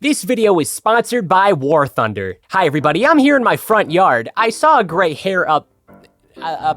This video is sponsored by War Thunder. Hi everybody, I'm here in my front yard. I saw a gray hair up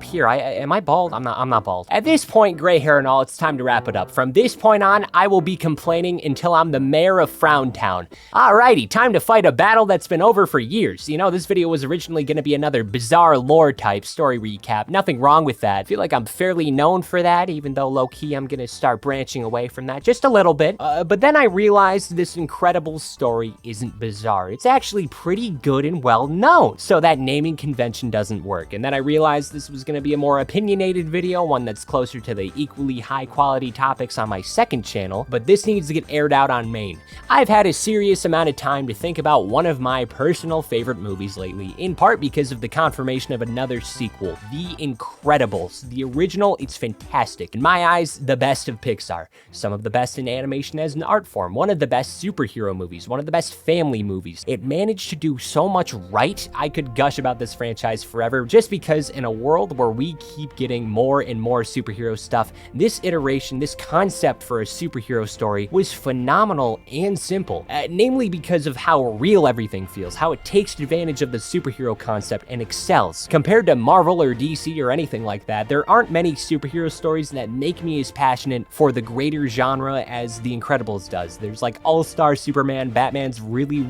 here. Am I bald? I'm not bald. At this point, gray hair and all, it's time to wrap it up. From this point on, I will be complaining until I'm the mayor of Frowntown. Alrighty, time to fight a battle that's been over for years. You know, this video was originally gonna be another bizarre lore type story recap. Nothing wrong with that. I feel like I'm fairly known for that, even though low-key I'm gonna start branching away from that just a little bit. But then I realized this incredible story isn't bizarre. It's actually pretty good and well known. So that naming convention doesn't work. And then I realized this was going to be a more opinionated video, one that's closer to the equally high quality topics on my second channel, but this needs to get aired out on main. I've had a serious amount of time to think about one of my personal favorite movies lately, in part because of the confirmation of another sequel, The Incredibles. The original, it's fantastic. In my eyes, the best of Pixar. Some of the best in animation as an art form, one of the best superhero movies, one of the best family movies. It managed to do so much right, I could gush about this franchise forever, just because in a world where we keep getting more and more superhero stuff, this iteration, this concept for a superhero story was phenomenal and simple, namely because of how real everything feels, how it takes advantage of the superhero concept and excels. Compared to Marvel or DC or anything like that, there aren't many superhero stories that make me as passionate for the greater genre as The Incredibles does. There's like All-Star Superman, Batman's really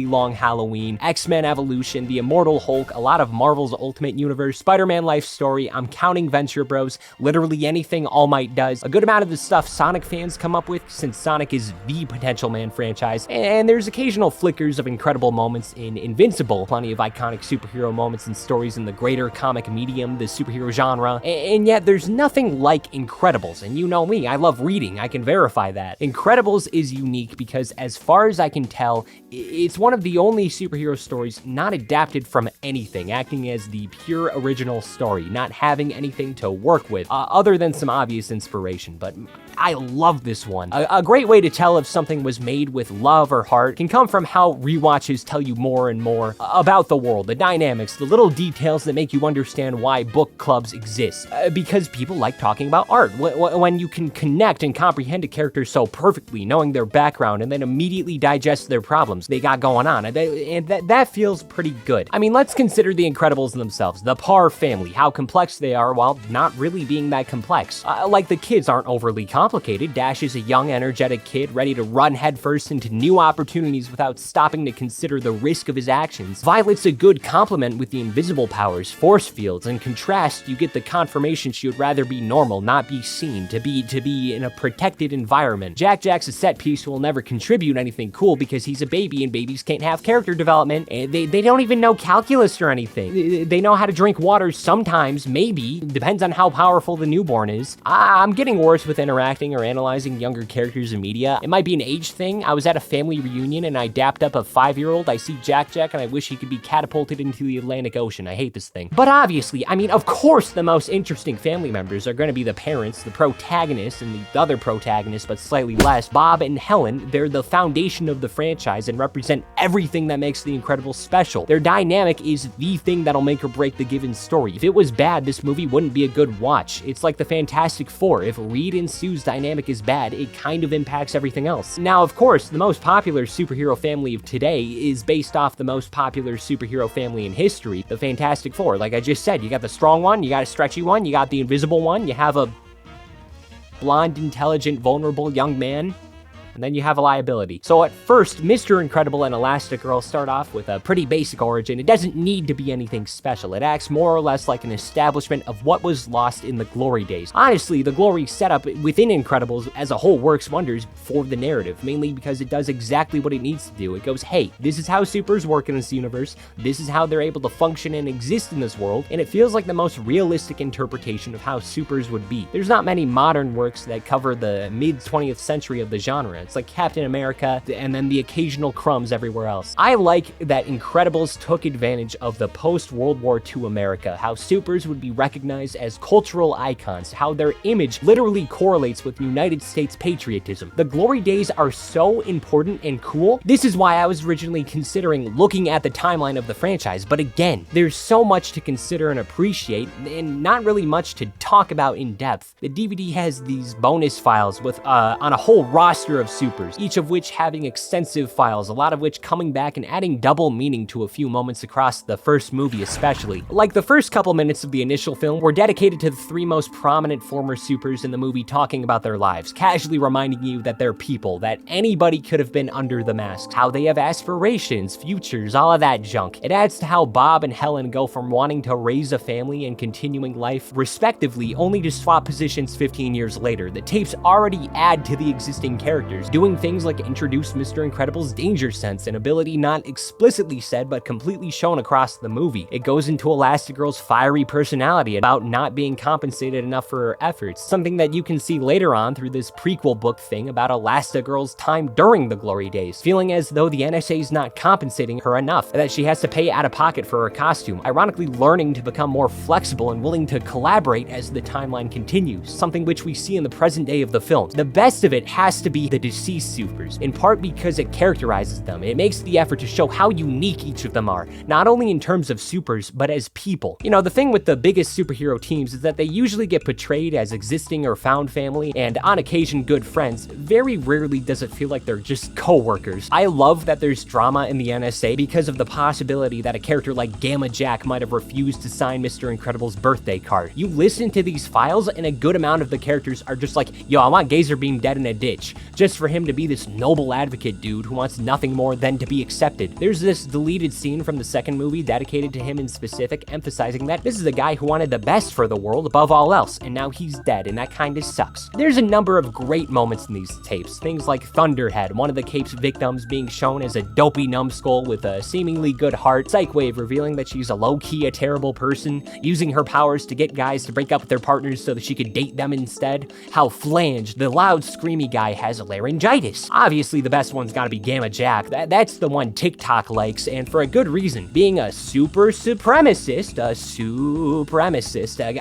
long Halloween, X-Men Evolution, The Immortal Hulk, a lot of Marvel's Ultimate Universe, Spider-Man Life Story, I'm counting Venture Bros, literally anything All Might does, a good amount of the stuff Sonic fans come up with since Sonic is the Potential Man franchise, and there's occasional flickers of incredible moments in Invincible, plenty of iconic superhero moments and stories in the greater comic medium, the superhero genre, and yet there's nothing like Incredibles, and you know me, I love reading, I can verify that. Incredibles is unique because as far as I can tell, it's one of the only superhero stories not adapted from anything, acting as the pure original story, not having anything to work with, other than some obvious inspiration, but I love this one. A great way to tell if something was made with love or heart can come from how rewatches tell you more and more about the world, the dynamics, the little details that make you understand why book clubs exist, because people like talking about art. When you can connect and comprehend a character so perfectly, knowing their background, and then immediately digest their problems they got going on, and that feels pretty good. I mean, let's consider the Incredibles themselves, the Parr family, how complex they are while not really being that complex. Like the kids aren't overly complicated. Dash is a young, energetic kid ready to run headfirst into new opportunities without stopping to consider the risk of his actions. Violet's a good complement with the invisible powers, force fields. In contrast, you get the confirmation she would rather be normal, not be seen, to be in a protected environment. Jack's a set piece who will never contribute anything cool because he's a baby and babies can't have character development. They don't even know calculus or anything. They know how to drink water sometimes, maybe, depends on how powerful the newborn is. I'm getting worse with interacting or analyzing younger characters in media. It might be an age thing. I was at a family reunion and I dapped up a 5-year-old. I see Jack and I wish he could be catapulted into the Atlantic Ocean. I hate this thing. But obviously, I mean, of course the most interesting family members are going to be the parents, the protagonists, and the other protagonists, but slightly less. Bob and Helen, they're the foundation of the franchise and represent everything that makes The Incredibles special. Their dynamic is the thing that'll make or break the given story. If it was bad, this movie wouldn't be a good watch. It's like the Fantastic Four. If Reed and Sue's dynamic is bad, it kind of impacts everything else. Now, of course, the most popular superhero family of today is based off the most popular superhero family in history, the Fantastic Four. Like I just said, you got the strong one, you got a stretchy one, you got the invisible one, you have a blonde, intelligent, vulnerable young man, and then you have a liability. So at first, Mr. Incredible and Elastigirl start off with a pretty basic origin. It doesn't need to be anything special. It acts more or less like an establishment of what was lost in the glory days. Honestly, the glory setup within Incredibles as a whole works wonders for the narrative, mainly because it does exactly what it needs to do. It goes, hey, this is how supers work in this universe, this is how they're able to function and exist in this world, and it feels like the most realistic interpretation of how supers would be. There's not many modern works that cover the mid-20th century of the genre. It's like Captain America and then the occasional crumbs everywhere else. I like that Incredibles took advantage of the post-World War II America, how supers would be recognized as cultural icons, how their image literally correlates with United States patriotism. The glory days are so important and cool. This is why I was originally considering looking at the timeline of the franchise, but again, there's so much to consider and appreciate, and not really much to talk about in depth. The DVD has these bonus files with on a whole roster of supers, each of which having extensive files, a lot of which coming back and adding double meaning to a few moments across the first movie especially. Like the first couple minutes of the initial film were dedicated to the three most prominent former supers in the movie talking about their lives, casually reminding you that they're people, that anybody could have been under the mask, how they have aspirations, futures, all of that junk. It adds to how Bob and Helen go from wanting to raise a family and continuing life, respectively, only to swap positions 15 years later. The tapes already add to the existing characters, doing things like introduce Mr. Incredible's danger sense, an ability not explicitly said but completely shown across the movie. It goes into Elastigirl's fiery personality about not being compensated enough for her efforts, something that you can see later on through this prequel book thing about Elastigirl's time during the glory days, feeling as though the NSA is not compensating her enough, that she has to pay out of pocket for her costume, ironically learning to become more flexible and willing to collaborate as the timeline continues, something which we see in the present day of the film. The best of it has to be the deceased supers, in part because it characterizes them. It makes the effort to show how unique each of them are, not only in terms of supers, but as people. You know, the thing with the biggest superhero teams is that they usually get portrayed as existing or found family, and on occasion good friends. Very rarely does it feel like they're just co-workers. I love that there's drama in the NSA because of the possibility that a character like Gamma Jack might have refused to sign Mr. Incredible's birthday card. You listen to these files and a good amount of the characters are just like, yo, I want Gazer Beam dead in a ditch, just for him to be this noble advocate dude who wants nothing more than to be accepted. There's this deleted scene from the second movie dedicated to him in specific, emphasizing that this is a guy who wanted the best for the world above all else, and now he's dead, and that kinda sucks. There's a number of great moments in these tapes, things like Thunderhead, one of the cape's victims being shown as a dopey numbskull with a seemingly good heart, Psychwave revealing that she's a low-key a terrible person, using her powers to get guys to break up with their partners so that she could date them instead, how Flange, the loud screamy guy, has a laryngitis. Obviously the best one's gotta be Gamma Jack, that's the one TikTok likes, and for a good reason, being a super supremacist,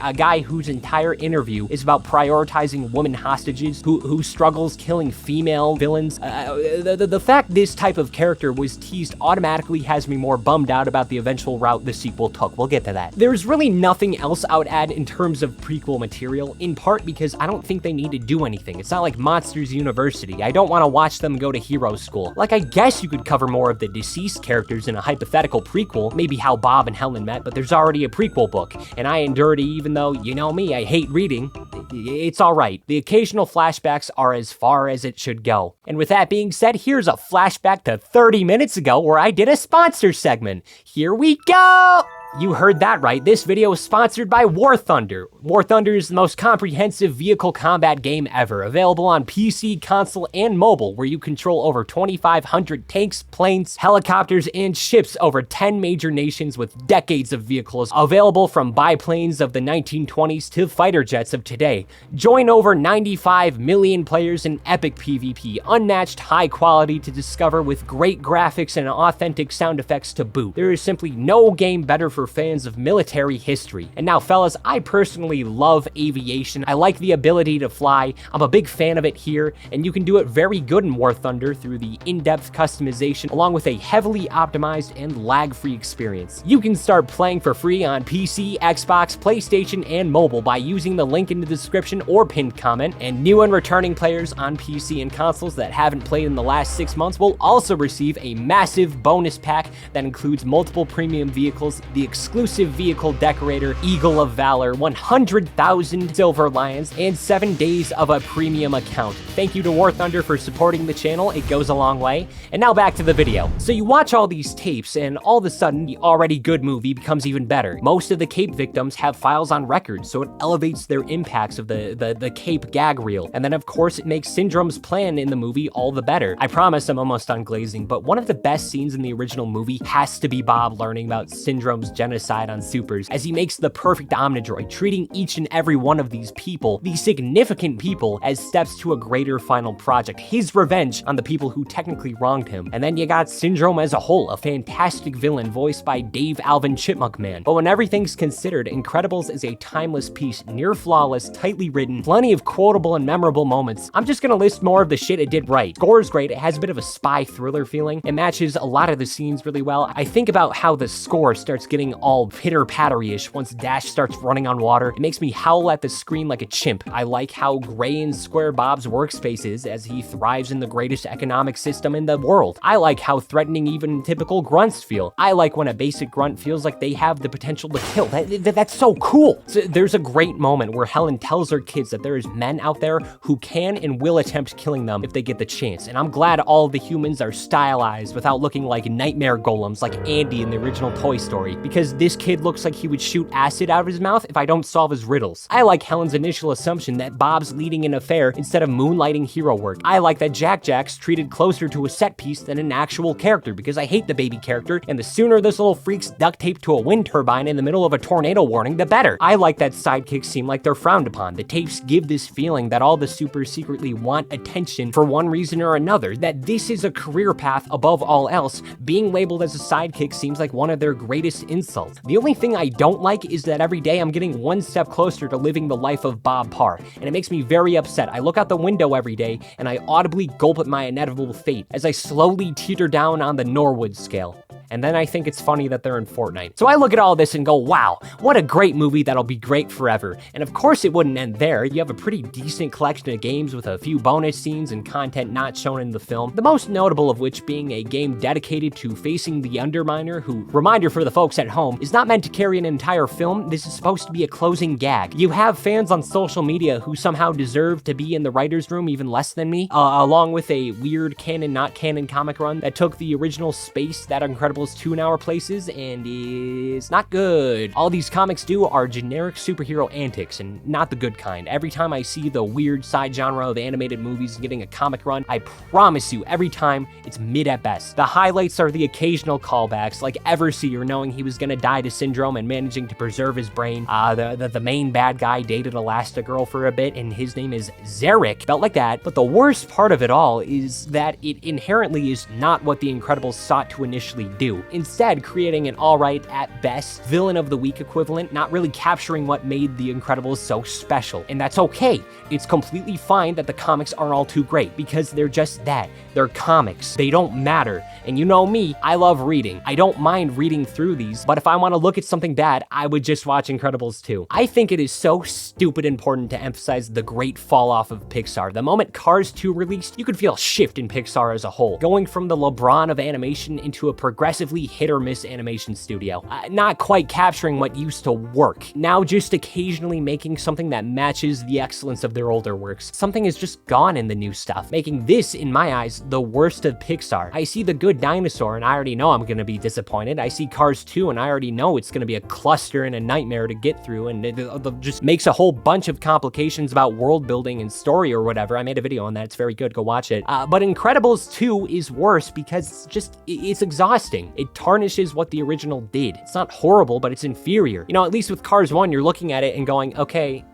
a guy whose entire interview is about prioritizing women hostages, who struggles killing female villains. The fact this type of character was teased automatically has me more bummed out about the eventual route the sequel took. We'll get to that. There's really nothing else I would add in terms of prequel material, in part because I don't think they need to do anything. It's not like Monsters University. I don't want to watch them go to hero school. Like, I guess you could cover more of the deceased characters in a hypothetical prequel, maybe how Bob and Helen met, but there's already a prequel book, and I endured it even though, you know me, I hate reading. It's alright. The occasional flashbacks are as far as it should go. And with that being said, here's a flashback to 30 minutes ago where I did a sponsor segment. Here we go! You heard that right, this video is sponsored by War Thunder. War Thunder is the most comprehensive vehicle combat game ever, available on PC, console, and mobile, where you control over 2,500 tanks, planes, helicopters, and ships over 10 major nations with decades of vehicles, available from biplanes of the 1920s to fighter jets of today. Join over 95 million players in epic PvP, unmatched high quality to discover with great graphics and authentic sound effects to boot. There is simply no game better for fans of military history. And now fellas, I personally love aviation. I like the ability to fly. I'm a big fan of it here, and you can do it very good in War Thunder through the in-depth customization along with a heavily optimized and lag-free experience. You can start playing for free on PC, Xbox, PlayStation, and mobile by using the link in the description or pinned comment, and new and returning players on PC and consoles that haven't played in the last 6 months will also receive a massive bonus pack that includes multiple premium vehicles, the exclusive vehicle decorator, Eagle of Valor, 100,000 Silver Lions, and 7 days of a premium account. Thank you to War Thunder for supporting the channel, it goes a long way. And now back to the video. So you watch all these tapes, and all of a sudden, the already good movie becomes even better. Most of the Cape victims have files on record, so it elevates their impacts of the Cape gag reel. And then of course, it makes Syndrome's plan in the movie all the better. I promise I'm almost done glazing, but one of the best scenes in the original movie has to be Bob learning about Syndrome's genocide on supers, as he makes the perfect Omnidroid, treating each and every one of these people, these significant people, as steps to a greater final project, his revenge on the people who technically wronged him. And then you got Syndrome as a whole, a fantastic villain voiced by Dave Alvin Chipmunk Man. But when everything's considered, Incredibles is a timeless piece, near flawless, tightly written, plenty of quotable and memorable moments. I'm just gonna list more of the shit it did right. Score's great, it has a bit of a spy thriller feeling, it matches a lot of the scenes really well. I think about how the score starts getting getting all pitter-pattery-ish once Dash starts running on water. It makes me howl at the screen like a chimp. I like how Gray and Square Bob's workspace is, as he thrives in the greatest economic system in the world. I like how threatening even typical grunts feel. I like when a basic grunt feels like they have the potential to kill. That's so cool. So there's a great moment where Helen tells her kids that there is men out there who can and will attempt killing them if they get the chance. And I'm glad all the humans are stylized without looking like nightmare golems like Andy in the original Toy Story, because this kid looks like he would shoot acid out of his mouth if I don't solve his riddles. I like Helen's initial assumption that Bob's leading an affair instead of moonlighting hero work. I like that Jack's treated closer to a set piece than an actual character, because I hate the baby character, and the sooner this little freak's duct taped to a wind turbine in the middle of a tornado warning, the better. I like that sidekicks seem like they're frowned upon. The tapes give this feeling that all the supers secretly want attention for one reason or another, that this is a career path above all else. Being labeled as a sidekick seems like one of their greatest insults. The only thing I don't like is that every day I'm getting one step closer to living the life of Bob Parr, and it makes me very upset. I look out the window every day and I audibly gulp at my inevitable fate as I slowly teeter down on the Norwood scale. And then I think it's funny that they're in Fortnite. So I look at all this and go, wow, what a great movie that'll be great forever. And of course it wouldn't end there. You have a pretty decent collection of games with a few bonus scenes and content not shown in the film. The most notable of which being a game dedicated to facing the Underminer, who, reminder for the folks at home, is not meant to carry an entire film. This is supposed to be a closing gag. You have fans on social media who somehow deserve to be in the writer's room even less than me, along with a weird canon, not canon comic run that took the original space that Incredibles 2 in our places and is not good. All these comics do are generic superhero antics and not the good kind. Every time I see the weird side genre of animated movies getting a comic run, I promise you every time it's mid at best. The highlights are the occasional callbacks, like Everseer knowing he was gonna die to Syndrome and managing to preserve his brain. The main bad guy dated Elastigirl for a bit and his name is Zarek, felt like that. But the worst part of it all is that it inherently is not what the Incredibles sought to initially do. Instead, creating an alright, at best, villain of the week equivalent, not really capturing what made the Incredibles so special. And that's okay. It's completely fine that the comics aren't all too great, because they're just that. They're comics. They don't matter. And you know me, I love reading. I don't mind reading through these, but if I want to look at something bad, I would just watch Incredibles 2. I think it is so stupid important to emphasize the great fall off of Pixar. The moment Cars 2 released, you could feel a shift in Pixar as a whole, going from the LeBron of animation into a progressively hit-or-miss animation studio. Not quite capturing what used to work. Now just occasionally making something that matches the excellence of their older works. Something is just gone in the new stuff, making this, in my eyes, the worst of Pixar. I see The Good Dinosaur and I already know I'm gonna be disappointed. I see Cars 2 and I already know it's gonna be a cluster and a nightmare to get through, and it just makes a whole bunch of complications about world building and story or whatever. I made a video on that, it's very good, go watch it. But Incredibles 2 is worse because it's exhausting. It tarnishes what the original did. It's not horrible, but it's inferior. You know, at least with Cars 1, you're looking at it and going, okay,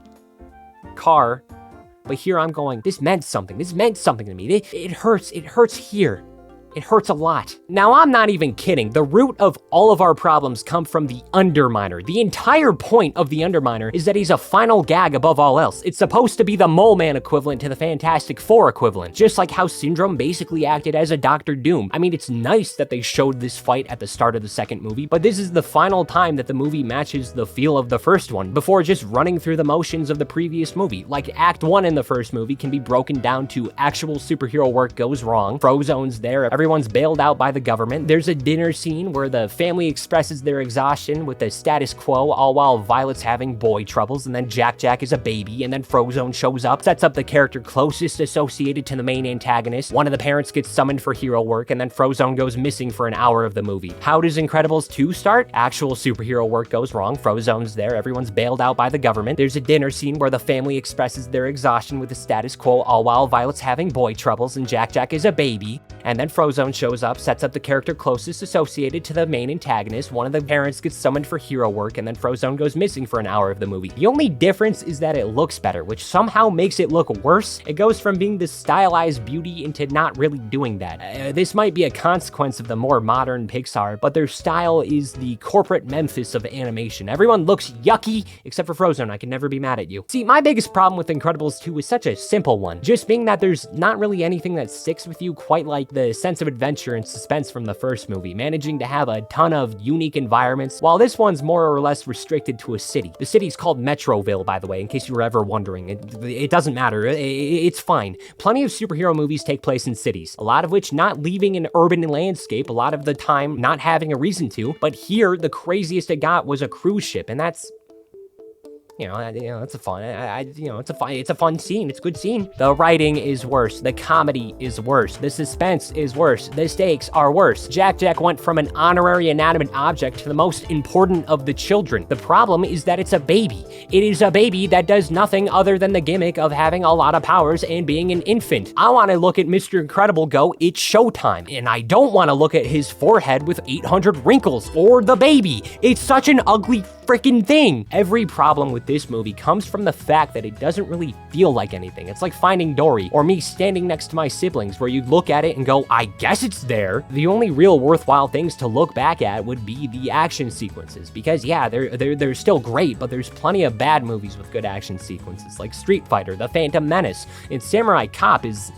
car. But here I'm going, this meant something. This meant something to me. It hurts. It hurts here. It hurts a lot. Now, I'm not even kidding. The root of all of our problems come from the Underminer. The entire point of the Underminer is that he's a final gag above all else. It's supposed to be the Mole Man equivalent to the Fantastic Four equivalent, just like how Syndrome basically acted as a Doctor Doom. I mean, it's nice that they showed this fight at the start of the second movie, but this is the final time that the movie matches the feel of the first one, before just running through the motions of the previous movie. Like, Act 1 in the first movie can be broken down to actual superhero work goes wrong, Frozone's there, everyone's bailed out by the government. There's a dinner scene where the family expresses their exhaustion with the status quo, all while Violet's having boy troubles, and then Jack is a baby, and then Frozone shows up, sets up the character closest associated to the main antagonist. One of the parents gets summoned for hero work, and then Frozone goes missing for an hour of the movie. How does Incredibles 2 start? Actual superhero work goes wrong, Frozone's there, everyone's bailed out by the government. There's a dinner scene where the family expresses their exhaustion with the status quo, all while Violet's having boy troubles, and Jack is a baby. And then Frozone shows up, sets up the character closest associated to the main antagonist. One of the parents gets summoned for hero work, and then Frozone goes missing for an hour of the movie. The only difference is that it looks better, which somehow makes it look worse. It goes from being this stylized beauty into not really doing that. This might be a consequence of the more modern Pixar, but their style is the corporate Memphis of animation. Everyone looks yucky, except for Frozone. I can never be mad at you. See, my biggest problem with Incredibles 2 is such a simple one, just being that there's not really anything that sticks with you quite like the sense of adventure and suspense from the first movie, managing to have a ton of unique environments, while this one's more or less restricted to a city. The city's called Metroville, by the way, in case you were ever wondering. It doesn't matter. It's fine. Plenty of superhero movies take place in cities, a lot of which not leaving an urban landscape, a lot of the time not having a reason to, but here, the craziest it got was a cruise ship, and that's... it's a fun, it's a fun scene. It's a good scene. The writing is worse. The comedy is worse. The suspense is worse. The stakes are worse. Jack went from an honorary inanimate object to the most important of the children. The problem is that it's a baby. It is a baby that does nothing other than the gimmick of having a lot of powers and being an infant. I want to look at Mr. Incredible go, it's showtime. And I don't want to look at his forehead with 800 wrinkles or the baby. It's such an ugly freaking thing. Every problem with this movie comes from the fact that it doesn't really feel like anything. It's like Finding Dory, or me standing next to my siblings, where you look at it and go, I guess it's there. The only real worthwhile things to look back at would be the action sequences, because yeah, they're still great, but there's plenty of bad movies with good action sequences, like Street Fighter, The Phantom Menace, and Samurai Cop is...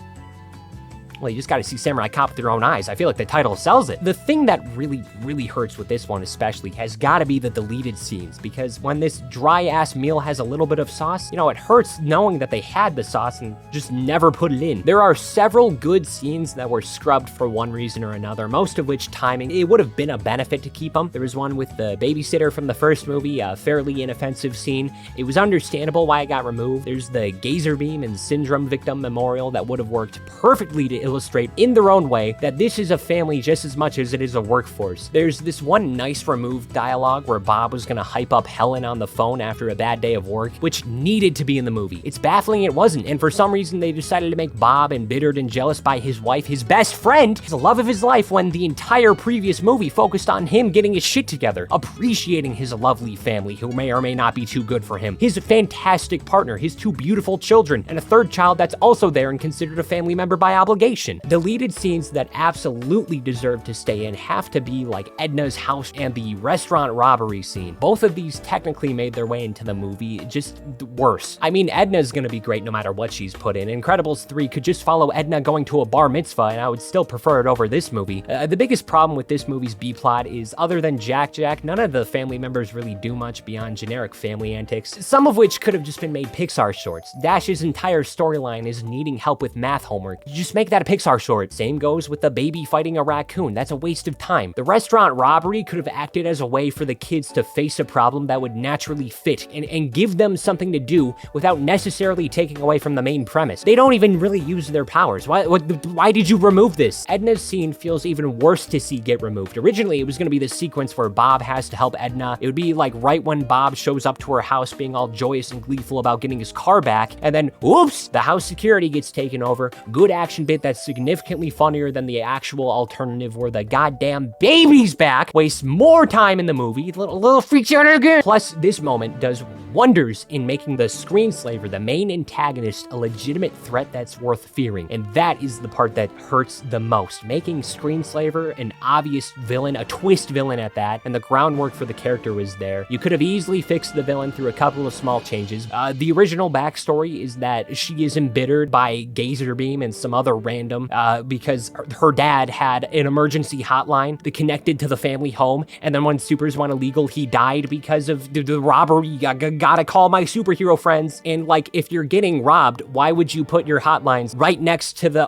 well, you just gotta see Samurai Cop with your own eyes. I feel like the title sells it. The thing that really hurts with this one especially has gotta be the deleted scenes, because when this dry-ass meal has a little bit of sauce, it hurts knowing that they had the sauce and just never put it in. There are several good scenes that were scrubbed for one reason or another, most of which timing, it would have been a benefit to keep them. There was one with the babysitter from the first movie, a fairly inoffensive scene. It was understandable why it got removed. There's the Gazer Beam and Syndrome Victim Memorial that would have worked perfectly to illustrate in their own way that this is a family just as much as it is a workforce. There's this one nice removed dialogue where Bob was gonna hype up Helen on the phone after a bad day of work, which needed to be in the movie. It's baffling it wasn't, and for some reason they decided to make Bob embittered and jealous by his wife, his best friend, his love of his life, when the entire previous movie focused on him getting his shit together, appreciating his lovely family who may or may not be too good for him, his fantastic partner, his two beautiful children, and a third child that's also there and considered a family member by obligation. Deleted scenes that absolutely deserve to stay in have to be like Edna's house and the restaurant robbery scene. Both of these technically made their way into the movie, just worse. I mean, Edna's gonna be great no matter what she's put in. Incredibles 3 could just follow Edna going to a bar mitzvah, and I would still prefer it over this movie. The biggest problem with this movie's B-plot is, other than Jack, none of the family members really do much beyond generic family antics, some of which could have just been made Pixar shorts. Dash's entire storyline is needing help with math homework. Just make that a Pixar short. Same goes with the baby fighting a raccoon. That's a waste of time. The restaurant robbery could have acted as a way for the kids to face a problem that would naturally fit and give them something to do without necessarily taking away from the main premise. They don't even really use their powers. Why did you remove this? Edna's scene feels even worse to see get removed. Originally, it was going to be the sequence where Bob has to help Edna. It would be like right when Bob shows up to her house being all joyous and gleeful about getting his car back, and then, whoops, the house security gets taken over. Good action bit that's significantly funnier than the actual alternative where the goddamn baby's back, wastes more time in the movie, little freaks out again. Plus, this moment does wonders in making the screenslaver, the main antagonist, a legitimate threat that's worth fearing, and that is the part that hurts the most. Making Screenslaver an obvious villain, a twist villain at that, and the groundwork for the character was there. You could have easily fixed the villain through a couple of small changes. The original backstory is that she is embittered by Gazer Beam and some other random, because her dad had an emergency hotline that connected to the family home, and then when supers went illegal, he died because of the robbery. Gotta call my superhero friends. And like, if you're getting robbed, why would you put your hotlines right next to the,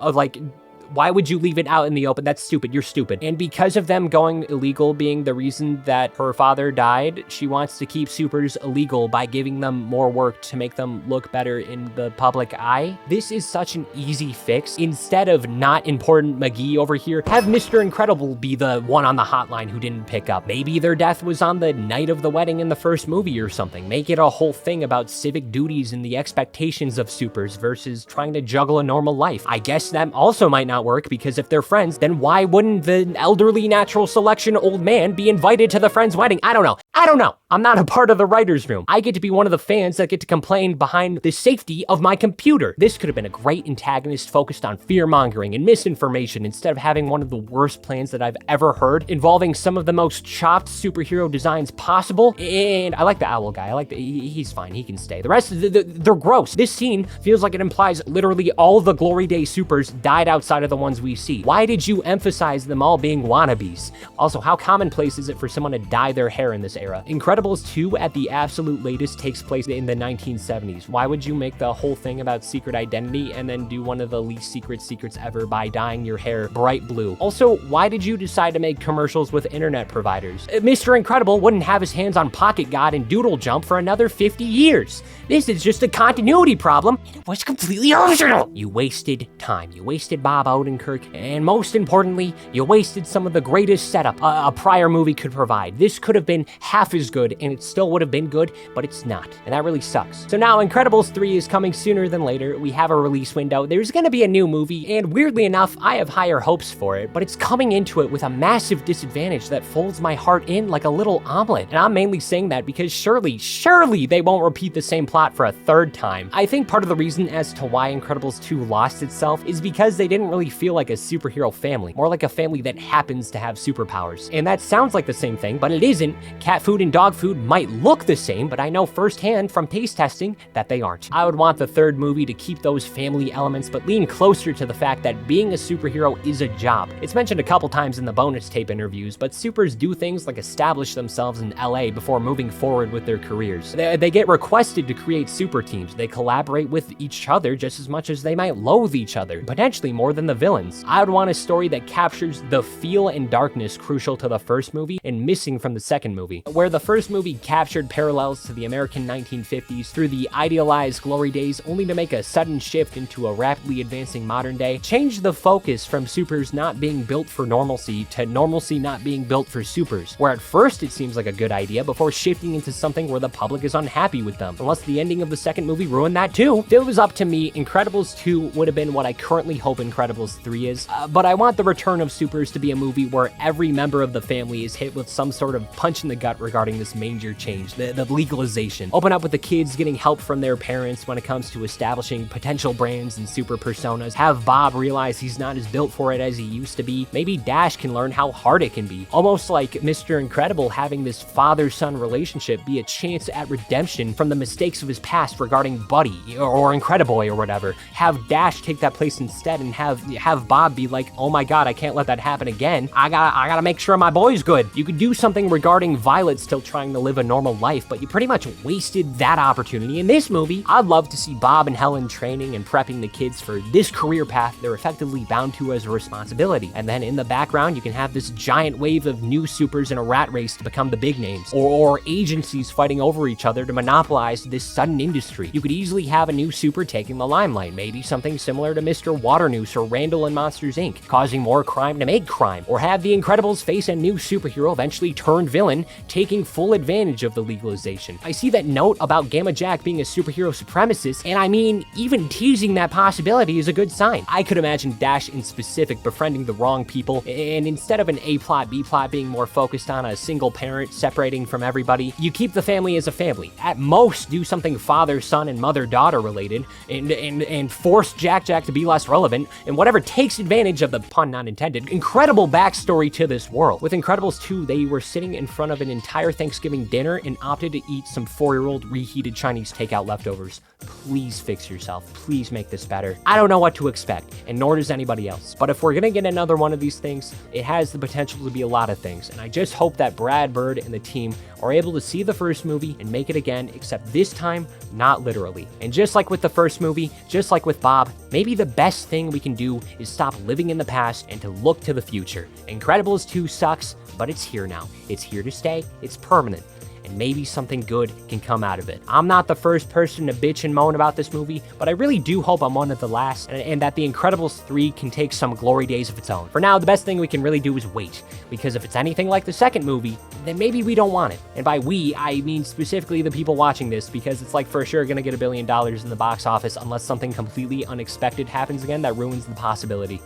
why would you leave it out in the open? That's stupid. You're stupid. And because of them going illegal being the reason that her father died, she wants to keep supers illegal by giving them more work to make them look better in the public eye. This is such an easy fix. Instead of not important McGee over here, have Mr. Incredible be the one on the hotline who didn't pick up. Maybe their death was on the night of the wedding in the first movie or something. Make it a whole thing about civic duties and the expectations of supers versus trying to juggle a normal life. I guess that also might not work, because if they're friends, then why wouldn't the elderly natural selection old man be invited to the friend's wedding? I don't know. I don't know. I'm not a part of the writer's room. I get to be one of the fans that get to complain behind the safety of my computer. This could have been a great antagonist focused on fear-mongering and misinformation instead of having one of the worst plans that I've ever heard, involving some of the most chopped superhero designs possible. And I like the owl guy. I like he's fine. He can stay. The rest of they're gross. This scene feels like it implies literally all the Glory Day supers died outside of the ones we see. Why did you emphasize them all being wannabes? Also, how commonplace is it for someone to dye their hair in this era? Incredibles 2 at the absolute latest takes place in the 1970s. Why would you make the whole thing about secret identity and then do one of the least secrets ever by dyeing your hair bright blue? Also, why did you decide to make commercials with internet providers? Mr. Incredible wouldn't have his hands on Pocket God and Doodle Jump for another 50 years. This is just a continuity problem, and it was completely optional. You wasted time. You wasted Bob Odenkirk, and most importantly, you wasted some of the greatest setup a prior movie could provide. This could have been half as good, and it still would have been good, but it's not, and that really sucks. So now Incredibles 3 is coming sooner than later. We have a release window. There's gonna be a new movie, and weirdly enough, I have higher hopes for it, but it's coming into it with a massive disadvantage that folds my heart in like a little omelet. And I'm mainly saying that because surely they won't repeat the same plot for a third time. I think part of the reason as to why Incredibles 2 lost itself is because they didn't really feel like a superhero family, more like a family that happens to have superpowers. And that sounds like the same thing, but it isn't. Cat food and dog food might look the same, but I know firsthand from taste testing that they aren't. I would want the third movie to keep those family elements, but lean closer to the fact that being a superhero is a job. It's mentioned a couple times in the bonus tape interviews, but supers do things like establish themselves in LA before moving forward with their careers. They get requested to create super teams. They collaborate with each other just as much as they might loathe each other, potentially more than the villains. I would want a story that captures the feel and darkness crucial to the first movie and missing from the second movie. Where the first movie captured parallels to the American 1950s through the idealized glory days only to make a sudden shift into a rapidly advancing modern day, changed the focus from supers not being built for normalcy to normalcy not being built for supers, where at first it seems like a good idea before shifting into something where the public is unhappy with them, unless the ending of the second movie ruined that too. If it was up to me, Incredibles 2 would have been what I currently hope Incredibles 3 is, but I want the return of supers to be a movie where every member of the family is hit with some sort of punch in the gut regarding this major change, the legalization. Open up with the kids getting help from their parents when it comes to establishing potential brands and super personas. Have Bob realize he's not as built for it as he used to be. Maybe Dash can learn how hard it can be. Almost like Mr. Incredible having this father-son relationship be a chance at redemption from the mistakes of his past regarding Buddy or Incrediboy or whatever. Have Dash take that place instead and have Bob be like, oh my god, I can't let that happen again. I gotta make sure my boy's good. You could do something regarding Violet still trying to live a normal life, but you pretty much wasted that opportunity in this movie. I'd love to see Bob and Helen training and prepping the kids for this career path they're effectively bound to as a responsibility. And then in the background, you can have this giant wave of new supers in a rat race to become the big names, or agencies fighting over each other to monopolize this sudden industry. You could easily have a new super taking the limelight, maybe something similar to Mr. Waternoose or Randall in Monsters Inc., causing more crime to make crime, or have the Incredibles face a new superhero eventually turned villain, taking full advantage of the legalization. I see that note about Gamma Jack being a superhero supremacist, and I mean, even teasing that possibility is a good sign. I could imagine Dash in specific befriending the wrong people, and instead of an A plot, B plot being more focused on a single parent separating from everybody, you keep the family as a family. At most, do something father, son, and mother-daughter related, and force Jack to be less relevant, and whatever takes advantage of the pun not intended, incredible backstory to this world. With Incredibles 2, they were sitting in front of an entire Thanksgiving dinner and opted to eat some 4-year-old reheated Chinese takeout leftovers. Please fix yourself. Please make this better. I don't know what to expect, and nor does anybody else. But if we're gonna get another one of these things, it has the potential to be a lot of things, and I just hope that Brad Bird and the team are able to see the first movie and make it again, except this time, not literally. And just like with the first movie, just like with Bob, maybe the best thing we can do is stop living in the past and to look to the future. Incredibles 2 sucks, but it's here now. It's here to stay. It's permanent. And maybe something good can come out of it. I'm not the first person to bitch and moan about this movie, but I really do hope I'm one of the last, and that The Incredibles 3 can take some glory days of its own. For now, the best thing we can really do is wait, because if it's anything like the second movie, then maybe we don't want it. And by we, I mean specifically the people watching this, because it's like for sure gonna get $1 billion in the box office unless something completely unexpected happens again that ruins the possibility.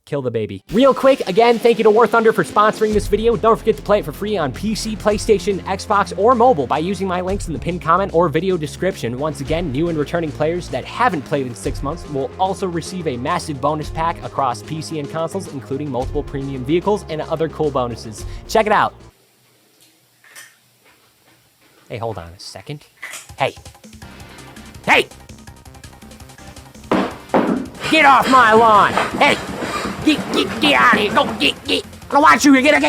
Kill the baby. Real quick, again, thank you to War Thunder for sponsoring this video. Don't forget to play it for free on PC, PlayStation, Xbox, or mobile by using my links in the pinned comment or video description. Once again, new and returning players that haven't played in 6 months will also receive a massive bonus pack across PC and consoles, including multiple premium vehicles and other cool bonuses. Check it out. Hey, hold on a second. Hey. Hey! Get off my lawn! Hey! Get out of here! Go, get! I don't want you! Get out!